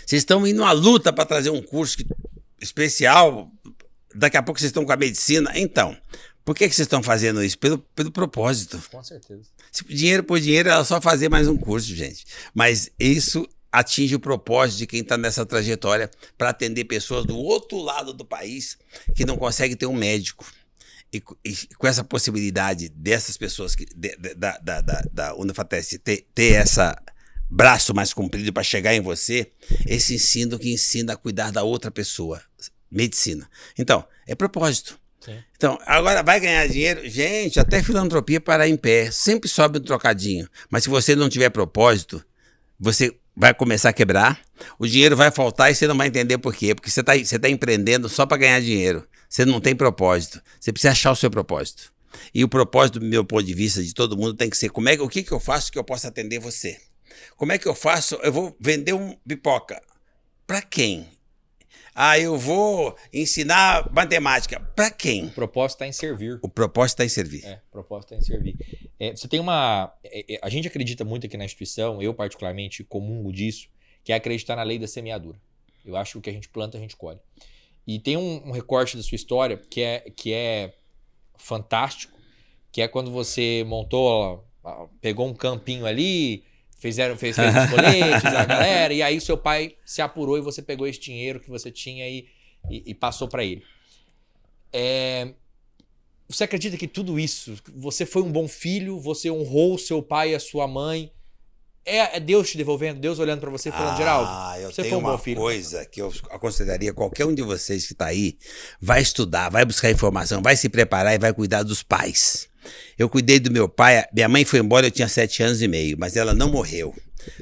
S2: Vocês estão indo à luta para trazer um curso especial. Daqui a pouco vocês estão com a medicina. Então, por que vocês estão fazendo isso? Pelo propósito.
S1: Com certeza.
S2: Dinheiro por dinheiro é só fazer mais um curso, gente. Mas isso atinge o propósito de quem está nessa trajetória para atender pessoas do outro lado do país que não conseguem ter um médico. E com essa possibilidade dessas pessoas da Unifatec ter essa braço mais comprido para chegar em você, esse ensino que ensina a cuidar da outra pessoa. Medicina. Então, é propósito.
S1: Sim.
S2: Então, agora vai ganhar dinheiro? Gente, até filantropia parar em pé. Sempre sobe um trocadinho. Mas se você não tiver propósito, você vai começar a quebrar, o dinheiro vai faltar e você não vai entender por quê. Porque você tá empreendendo só para ganhar dinheiro. Você não tem propósito. Você precisa achar o seu propósito. E o propósito, do meu ponto de vista, de todo mundo, tem que ser o que eu faço que eu possa atender você? Como é que eu faço? Eu vou vender um pipoca. Para quem? Eu vou ensinar matemática. Para quem?
S1: O propósito está em servir.
S2: O propósito está em servir.
S1: O propósito está em servir. Você tem uma... a gente acredita muito aqui na instituição, eu particularmente comungo disso, que é acreditar na lei da semeadura. Eu acho que o que a gente planta, a gente colhe. E tem um recorte da sua história que é fantástico, que é quando você pegou um campinho ali... fez os coletes, a galera, e aí seu pai se apurou e você pegou esse dinheiro que você tinha e passou para ele. Você acredita que tudo isso, você foi um bom filho, você honrou seu pai e a sua mãe, é Deus te devolvendo, Deus olhando para você e falando, Geraldo, você foi um bom filho.
S2: Coisa que eu aconselharia qualquer um de vocês que está aí, vai estudar, vai buscar informação, vai se preparar e vai cuidar dos pais. Eu cuidei do meu pai, minha mãe foi embora, eu tinha 7 anos e meio, mas ela não morreu.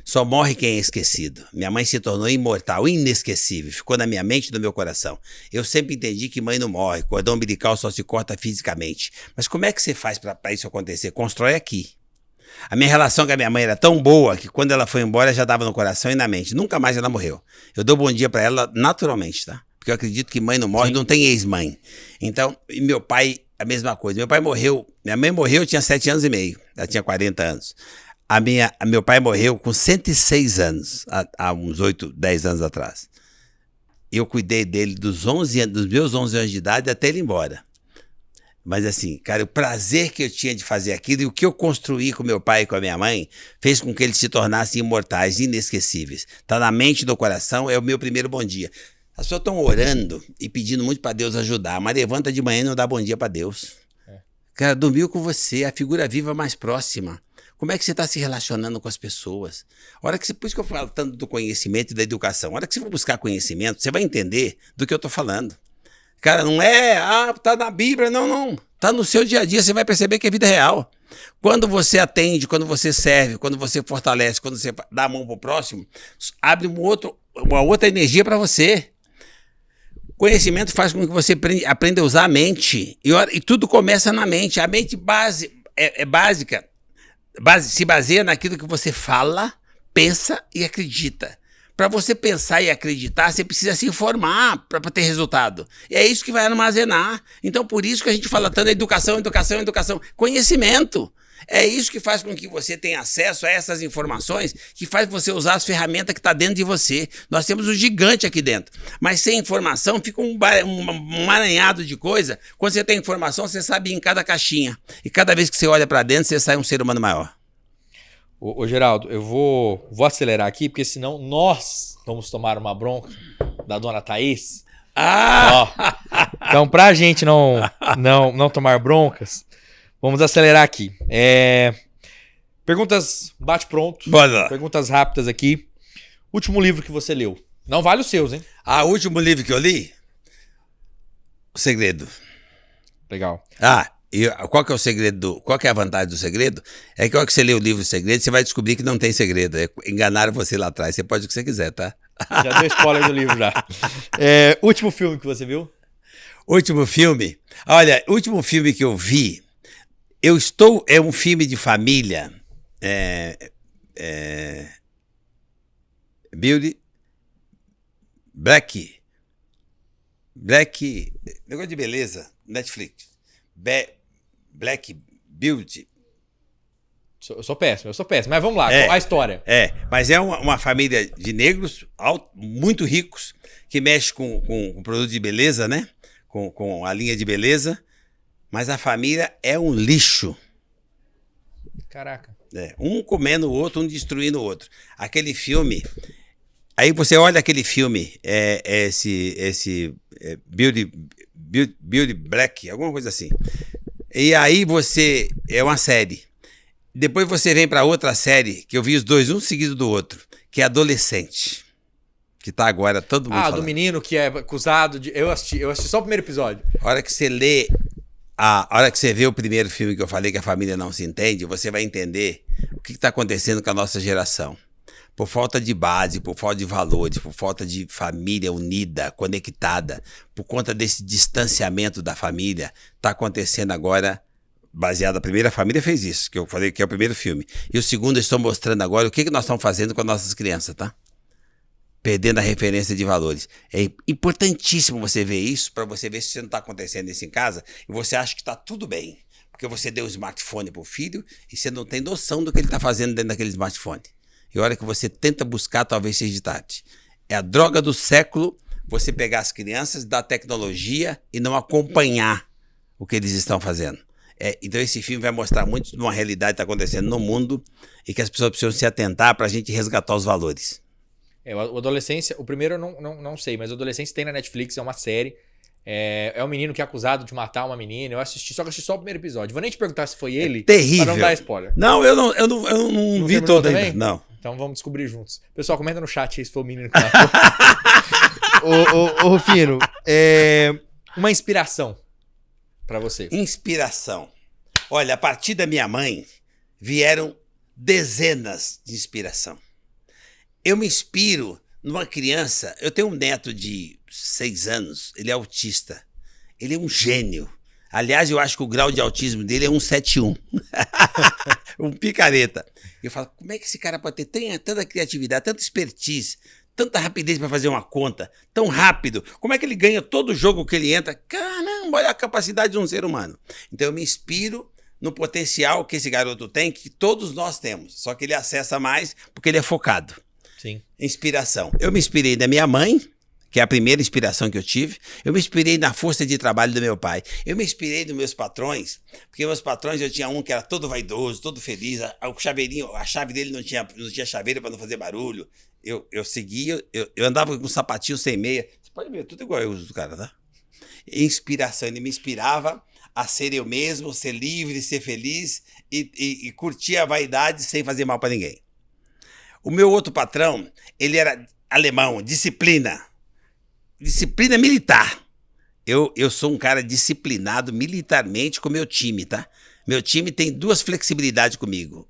S2: Só morre quem é esquecido. Minha mãe se tornou imortal, inesquecível, ficou na minha mente e no meu coração. Eu sempre entendi que mãe não morre, cordão umbilical só se corta fisicamente. Mas como é que você faz para isso acontecer? Constrói aqui. A minha relação com a minha mãe era tão boa que quando ela foi embora já dava no coração e na mente. Nunca mais ela morreu. Eu dou bom dia para ela naturalmente, tá? porque eu acredito que mãe não morre, não tem ex-mãe. Então, e meu pai, a mesma coisa. Meu pai morreu, minha mãe morreu, eu tinha 7 anos e meio, ela tinha 40 anos. Meu pai morreu com 106 anos, há uns 8, 10 anos atrás. Eu cuidei dele dos meus 11 anos de idade até ele ir embora. Mas assim, cara, o prazer que eu tinha de fazer aquilo e o que eu construí com meu pai e com a minha mãe fez com que eles se tornassem imortais, inesquecíveis. Tá na mente e no coração, é o meu primeiro bom dia. As pessoas estão orando e pedindo muito para Deus ajudar, mas levanta de manhã e não dá bom dia para Deus. Cara, dormiu com você, a figura viva mais próxima. Como é que você está se relacionando com as pessoas? Por isso que eu falo tanto do conhecimento e da educação. A hora que você for buscar conhecimento, você vai entender do que eu estou falando. Cara, não é, tá na Bíblia, não. Tá no seu dia a dia, você vai perceber que é vida real. Quando você atende, quando você serve, quando você fortalece, quando você dá a mão pro próximo, abre uma outra energia para você. Conhecimento faz com que você aprenda a usar a mente. E tudo começa na mente. A mente é básica. Se baseia naquilo que você fala, pensa e acredita. Para você pensar e acreditar, você precisa se informar para ter resultado. E é isso que vai armazenar. Então, por isso que a gente fala tanto educação. Conhecimento. É isso que faz com que você tenha acesso a essas informações, que faz você usar as ferramentas que estão dentro de você. Nós temos um gigante aqui dentro. Mas sem informação, fica um emaranhado de coisa. Quando você tem informação, você sabe ir em cada caixinha. E cada vez que você olha para dentro, você sai um ser humano maior.
S1: Ô Geraldo, eu vou acelerar aqui, porque senão nós vamos tomar uma bronca da dona Thaís. Então, pra gente não tomar broncas, vamos acelerar aqui. Perguntas bate-pronto.
S2: Bora lá.
S1: Perguntas rápidas aqui. Último livro que você leu. Não vale os seus, hein?
S2: O último livro que eu li? O Segredo.
S1: Legal.
S2: E qual que é o segredo? Qual que é a vantagem do segredo? É que a hora que você lê o livro Segredo, você vai descobrir que não tem segredo. Enganaram você lá atrás. Você pode o que você quiser, tá?
S1: Já deu spoiler do livro já. Último filme que você viu?
S2: Último filme? Olha, o último filme que eu vi, é um filme de família. Black, negócio de beleza, Netflix. Black Beauty.
S1: Eu sou péssimo, mas vamos lá, a história.
S2: Mas é uma família de negros muito ricos que mexe com produto de beleza, né? Com a linha de beleza, mas a família é um lixo.
S1: Caraca.
S2: Um comendo o outro, um destruindo o outro. Aquele filme... Aí você olha aquele filme, Beauty Black, alguma coisa assim. E aí é uma série. Depois você vem para outra série, que eu vi os dois, um seguido do outro, que é Adolescente. Que tá agora todo mundo falando.
S1: Do menino que é acusado de... Eu assisti só o primeiro episódio.
S2: A hora que você lê, a hora que você vê o primeiro filme que eu falei, que a família não se entende, você vai entender o que está acontecendo com a nossa geração. Por falta de base, por falta de valores, por falta de família unida, conectada, por conta desse distanciamento da família, está acontecendo agora, baseado, a primeira família fez isso, que eu falei que é o primeiro filme. E o segundo, eu estou mostrando agora o que nós estamos fazendo com as nossas crianças, tá? Perdendo a referência de valores. É importantíssimo você ver isso, para você ver se não está acontecendo isso em casa, e você acha que está tudo bem. Porque você deu o smartphone para o filho, e você não tem noção do que ele está fazendo dentro daquele smartphone. E a hora que você tenta buscar, talvez seja de tarde. É a droga do século você pegar as crianças da tecnologia e não acompanhar o que eles estão fazendo. Então esse filme vai mostrar muito de uma realidade que está acontecendo no mundo e que as pessoas precisam se atentar para a gente resgatar os valores.
S1: O Adolescência, o primeiro eu não sei, mas o Adolescência tem na Netflix, é uma série. É um menino que é acusado de matar uma menina. Eu assisti só o primeiro episódio. Vou nem te perguntar se foi ele.
S2: Terrível.
S1: Para não dar spoiler.
S2: Não, eu não vi todo ainda. Não.
S1: Então vamos descobrir juntos. Pessoal, comenta no chat aí se foi o menino que matou. Ô Rufino, uma inspiração pra você.
S2: Inspiração. Olha, a partir da minha mãe vieram dezenas de inspiração. Eu me inspiro numa criança. Eu tenho um neto de 6 anos, ele é autista. Ele é um gênio. Aliás, eu acho que o grau de autismo dele é 171. Um picareta. Eu falo, como é que esse cara pode ter tanta criatividade, tanta expertise, tanta rapidez para fazer uma conta, tão rápido. Como é que ele ganha todo jogo que ele entra? Caramba, olha a capacidade de um ser humano. Então eu me inspiro no potencial que esse garoto tem, que todos nós temos. Só que ele acessa mais porque ele é focado.
S1: Sim.
S2: Inspiração. Eu me inspirei da minha mãe, que é a primeira inspiração que eu tive. Eu me inspirei na força de trabalho do meu pai. Eu me inspirei nos meus patrões, porque meus patrões, eu tinha um que era todo vaidoso, todo feliz. O chaveirinho, a chave dele não tinha chaveiro para não fazer barulho. Eu seguia, eu andava com um sapatinho sem meia. Você pode ver, tudo igual eu uso do cara, tá? Inspiração, ele me inspirava a ser eu mesmo, ser livre, ser feliz e curtir a vaidade sem fazer mal para ninguém. O meu outro patrão, ele era alemão, disciplina militar. Eu sou um cara disciplinado militarmente com o meu time, tá? Meu time tem 2 flexibilidades comigo.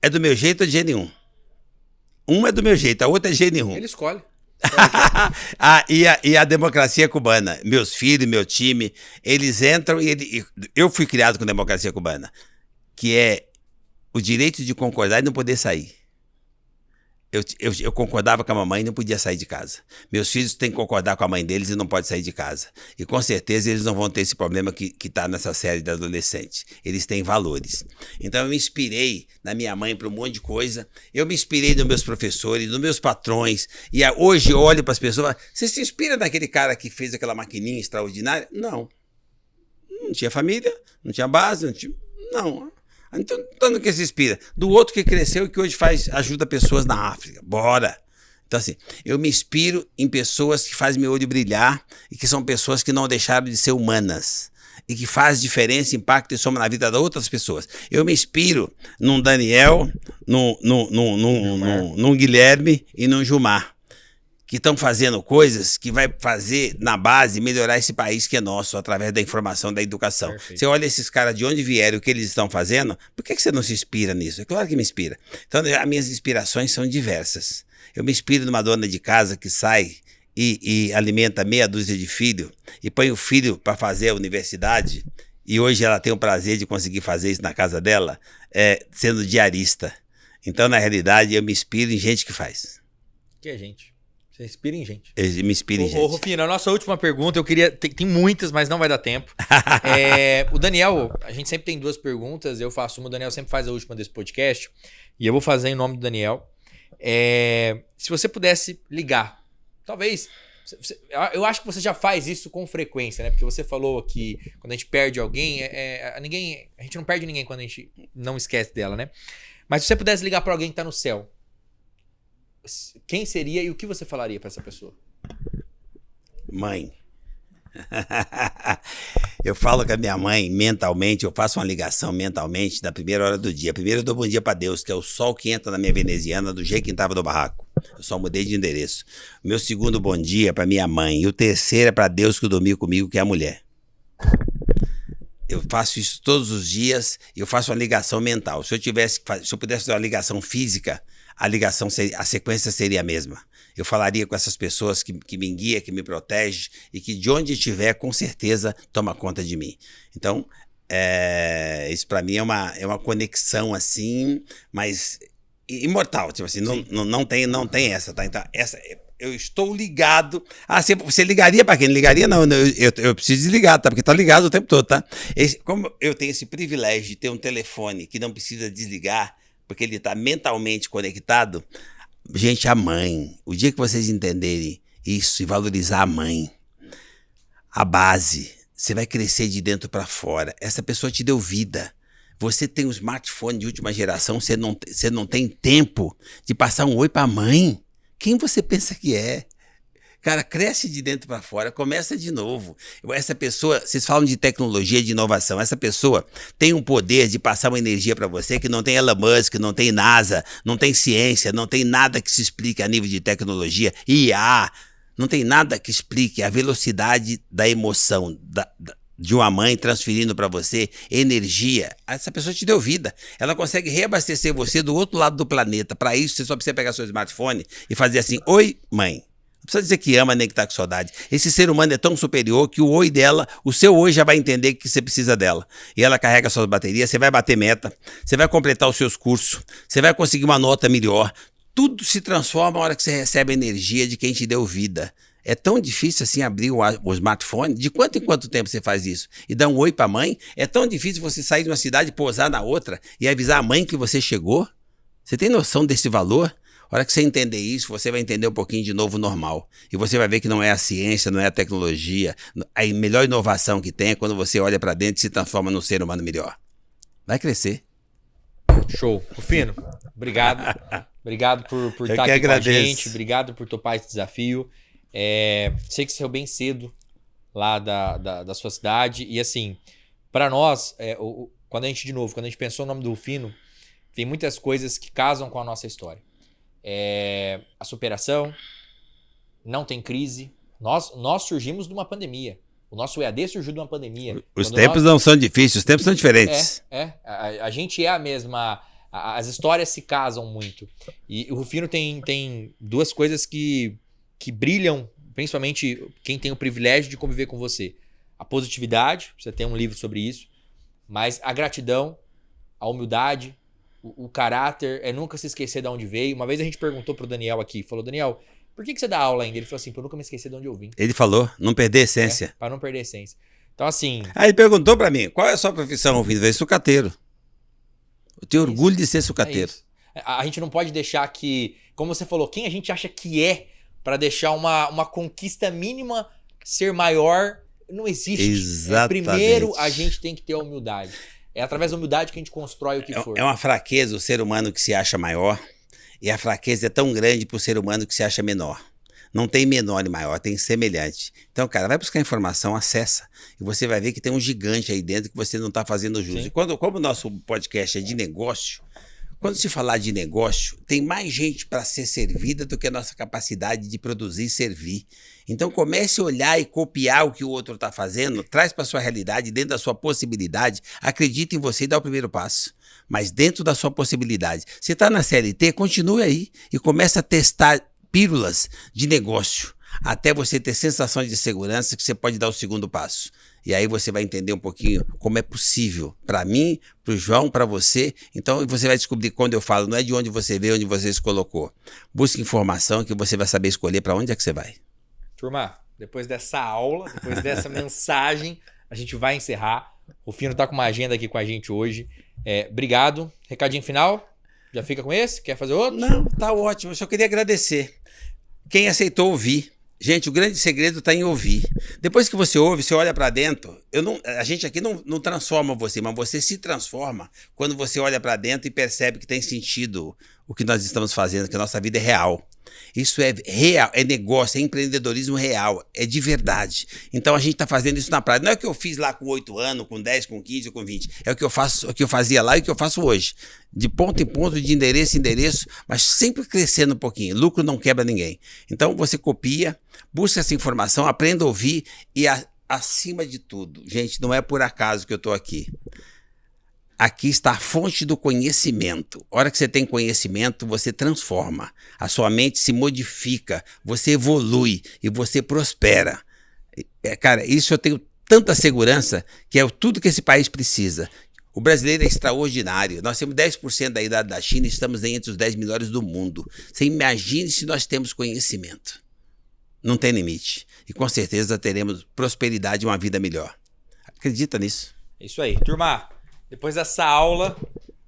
S2: É do meu jeito ou de jeito nenhum? Uma é do meu jeito, a outra é de jeito nenhum.
S1: Ele escolhe.
S2: E a democracia cubana. Meus filhos, meu time, eles entram e eu fui criado com democracia cubana, que é o direito de concordar e não poder sair. Eu concordava com a mamãe e não podia sair de casa. Meus filhos têm que concordar com a mãe deles e não podem sair de casa. E com certeza eles não vão ter esse problema que está nessa série de adolescente. Eles têm valores. Então eu me inspirei na minha mãe para um monte de coisa. Eu me inspirei nos meus professores, nos meus patrões. E hoje eu olho para as pessoas e falo, você se inspira naquele cara que fez aquela maquininha extraordinária? Não. Não tinha família, não tinha base, não tinha... Não. Então, no que se inspira? Do outro que cresceu e que hoje ajuda pessoas na África. Bora! Então, assim, eu me inspiro em pessoas que fazem meu olho brilhar e que são pessoas que não deixaram de ser humanas e que fazem diferença, impacto e soma na vida de outras pessoas. Eu me inspiro num Daniel, num Guilherme e num Gilmar, que estão fazendo coisas que vai fazer, na base, melhorar esse país que é nosso, através da informação, da educação. Perfeito. Você olha esses caras de onde vieram, o que eles estão fazendo, por que você não se inspira nisso? É claro que me inspira. Então, as minhas inspirações são diversas. Eu me inspiro numa dona de casa que sai e alimenta meia dúzia de filhos e põe o filho para fazer a universidade, e hoje ela tem o prazer de conseguir fazer isso na casa dela, sendo diarista. Então, na realidade, eu me inspiro em gente que faz.
S1: Que é gente. Você inspira em gente.
S2: Eu me inspiro em gente.
S1: Ô, Rufino, a nossa última pergunta, eu queria... Tem muitas, mas não vai dar tempo. O Daniel, a gente sempre tem 2 perguntas, eu faço uma, o Daniel sempre faz a última desse podcast, e eu vou fazer em nome do Daniel. Se você pudesse ligar, talvez... Eu acho que você já faz isso com frequência, né? Porque você falou que quando a gente perde alguém, a gente não perde ninguém quando a gente não esquece dela, né? Mas se você pudesse ligar para alguém que tá no céu, quem seria e o que você falaria para essa pessoa?
S2: Mãe. Eu falo com a minha mãe mentalmente, eu faço uma ligação mentalmente da primeira hora do dia. Primeiro eu dou bom dia para Deus, que é o sol que entra na minha veneziana do jeito que estava no barraco. Eu só mudei de endereço. O meu segundo bom dia é para minha mãe. E o terceiro é para Deus que dormiu comigo, que é a mulher. Eu faço isso todos os dias e eu faço uma ligação mental. Se eu pudesse fazer uma ligação física, a sequência seria a mesma. Eu falaria com essas pessoas que me guiam, que me protegem e que de onde estiver, com certeza, toma conta de mim. Então, isso para mim é uma conexão assim, mas imortal. Tipo assim, não tem essa, tá? Então, eu estou ligado. Você ligaria para quem? Não ligaria, não. Eu preciso desligar, tá? Porque tá ligado o tempo todo, tá? Como eu tenho esse privilégio de ter um telefone que não precisa desligar, porque ele está mentalmente conectado. Gente, a mãe, o dia que vocês entenderem isso e valorizar a mãe, a base, você vai crescer de dentro para fora. Essa pessoa te deu vida. Você tem um smartphone de última geração, você não tem tempo de passar um oi para a mãe. Quem você pensa que é? Cara, cresce de dentro para fora, começa de novo. Essa pessoa, vocês falam de tecnologia, de inovação, essa pessoa tem um poder de passar uma energia para você que não tem Elon Musk, não tem NASA, não tem ciência, não tem nada que se explique a nível de tecnologia, IA, não tem nada que explique a velocidade da emoção de uma mãe transferindo para você energia. Essa pessoa te deu vida. Ela consegue reabastecer você do outro lado do planeta. Para isso, você só precisa pegar seu smartphone e fazer assim, oi, mãe. Não precisa dizer que ama nem que tá com saudade. Esse ser humano é tão superior que o oi dela, o seu oi já vai entender que você precisa dela. E ela carrega suas baterias, você vai bater meta, você vai completar os seus cursos, você vai conseguir uma nota melhor. Tudo se transforma na hora que você recebe a energia de quem te deu vida. É tão difícil assim abrir o smartphone. De quanto em quanto tempo você faz isso? E dar um oi pra mãe? É tão difícil você sair de uma cidade, pousar na outra e avisar a mãe que você chegou? Você tem noção desse valor? A hora que você entender isso, você vai entender um pouquinho de novo normal. E você vai ver que não é a ciência, não é a tecnologia. A melhor inovação que tem é quando você olha pra dentro e se transforma num ser humano melhor. Vai crescer.
S1: Show. Rufino, obrigado. Obrigado por estar aqui com a gente. Obrigado por topar esse desafio. Sei que você saiu bem cedo lá da sua cidade. E assim, para nós, quando a gente pensou no nome do Rufino, tem muitas coisas que casam com a nossa história. A superação, não tem crise. Nós surgimos de uma pandemia. O nosso EAD surgiu de uma pandemia.
S2: Os tempos não são difíceis, os tempos são diferentes.
S1: A gente é a mesma. As histórias se casam muito. E o Rufino tem duas coisas que brilham, principalmente quem tem o privilégio de conviver com você. A positividade, você tem um livro sobre isso, mas a gratidão, a humildade, o caráter, nunca se esquecer de onde veio. Uma vez a gente perguntou pro Daniel aqui, falou, Daniel, por que você dá aula ainda? Ele falou assim, eu nunca me esqueci de onde eu vim.
S2: Ele falou, não perder a essência.
S1: Para não perder a essência. Então assim...
S2: Aí ele perguntou pra mim, qual é a sua profissão, Rufino? Eu falei, sucateiro. Eu tenho orgulho de ser sucateiro.
S1: A gente não pode deixar que, como você falou, quem a gente acha que é para deixar uma conquista mínima ser maior, não existe.
S2: Exatamente.
S1: Primeiro a gente tem que ter a humildade. É através da humildade que a gente constrói o que for.
S2: É uma fraqueza o ser humano que se acha maior, e a fraqueza é tão grande pro ser humano que se acha menor. Não tem menor e maior, tem semelhante. Então, cara, vai buscar informação, acessa. E você vai ver que tem um gigante aí dentro que você não está fazendo jus. E como o nosso podcast é de negócio, quando se falar de negócio, tem mais gente para ser servida do que a nossa capacidade de produzir e servir. Então comece a olhar e copiar o que o outro está fazendo, traz para a sua realidade, dentro da sua possibilidade, acredita em você e dá o primeiro passo. Mas dentro da sua possibilidade. Se está na CLT, continue aí e comece a testar pílulas de negócio, até você ter sensação de segurança que você pode dar o segundo passo. E aí você vai entender um pouquinho como é possível para mim, para o João, para você. Então você vai descobrir quando eu falo, não é de onde você veio, onde você se colocou. Busque informação que você vai saber escolher para onde é que você vai.
S1: Turma, depois dessa aula, depois dessa mensagem, a gente vai encerrar. O Rufino está com uma agenda aqui com a gente hoje. Obrigado. Recadinho final? Já fica com esse? Quer fazer outro?
S2: Não, tá ótimo. Eu só queria agradecer. Quem aceitou ouvir. Gente, o grande segredo está em ouvir. Depois que você ouve, você olha para dentro. A gente aqui não transforma você, mas você se transforma quando você olha para dentro e percebe que tem sentido o que nós estamos fazendo, que a nossa vida é real. Isso é real, é negócio, é empreendedorismo real, é de verdade. Então a gente está fazendo isso na prática. Não é o que eu fiz lá com 8 anos, com 10, com 15 ou com 20. É o que eu faço, o que eu fazia lá e o que eu faço hoje. De ponto em ponto, de endereço em endereço, mas sempre crescendo um pouquinho. Lucro não quebra ninguém. Então você copia, busca essa informação, aprenda a ouvir e acima de tudo, gente, não é por acaso que eu estou aqui. Aqui está a fonte do conhecimento. A hora que você tem conhecimento, você transforma. A sua mente se modifica, você evolui e você prospera. Cara, isso eu tenho tanta segurança que é tudo que esse país precisa. O brasileiro é extraordinário. Nós temos 10% da idade da China e estamos entre os 10 melhores do mundo. Você imagine se nós temos conhecimento. Não tem limite. E com certeza teremos prosperidade e uma vida melhor. Acredita nisso.
S1: É isso aí. Turma, depois dessa aula,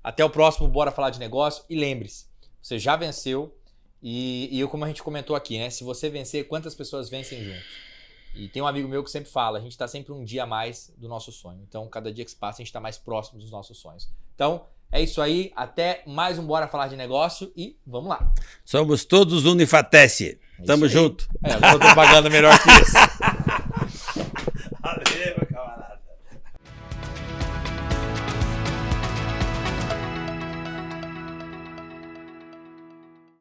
S1: até o próximo Bora Falar de Negócio. E lembre-se, você já venceu. E como a gente comentou aqui, né? Se você vencer, quantas pessoas vencem juntos? E tem um amigo meu que sempre fala, a gente está sempre um dia a mais do nosso sonho. Então, cada dia que se passa, a gente está mais próximo dos nossos sonhos. Então, é isso aí. Até mais um Bora Falar de Negócio e vamos lá.
S2: Somos todos Unifatece. Tamo junto.
S1: Agora eu tô pagando melhor que isso.